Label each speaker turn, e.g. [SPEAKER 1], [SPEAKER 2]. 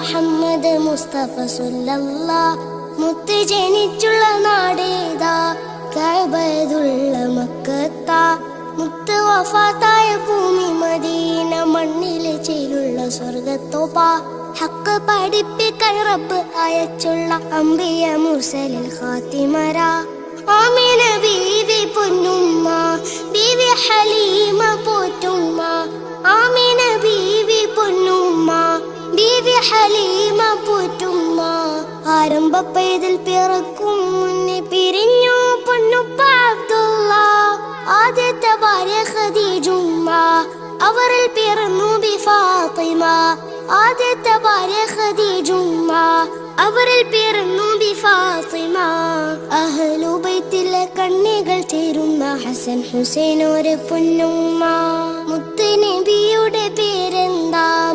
[SPEAKER 1] മുഹമ്മദ് മുസ്തഫ സല്ലല്ലാഹ്. മുത്ത് ജനിച്ചുള്ള നാടേതാ? കഅബത്തുള്ള മക്കത്താ. മുത്ത് വഫാത്തായ ഭൂമി മദീന. മണ്ണിലെ ചേലുള്ള സ്വർഗത്തോപ്പാ. ഹക്ക് പഠിപ്പിക്കാൻ റബ്ബ് അയച്ചുള്ള അംബിയ മുർസലിൽ ഖാത്തിമരാ. ആമിന ബീവി പൊന്നുമ്മ, ബീവി ഹലീമ പോറ്റുമ്മ. ആമിന ബീവി പൊന്നുമ്മ, ബീവി ഹലീമ പോറ്റുമ്മ. ആരംഭപ്പേതിൽ പിറക്കും മുന്നേ പിരിഞ്ഞു പൊന്നുപ്പ അബ്ദുള്ള. ആദ്യത്തെ ഭാര്യ ഖദീജുമ്മ, അവരിൽ പിറന്നു ബി ഫാത്തിമ. ആദ്യത്തെ ഭാര്യ ഖദീജുമ്മ, അവരിൽ പിറന്നു ബി ഫാത്തിമ. അഹ്ലുബൈത്തിലെ കണ്ണികൾ ചേരുന്ന ഹസൻ ഹുസൈൻ ഒരു പൊന്നുമ്മ. മുത്ത് നബിയുടെ പേരെന്താ?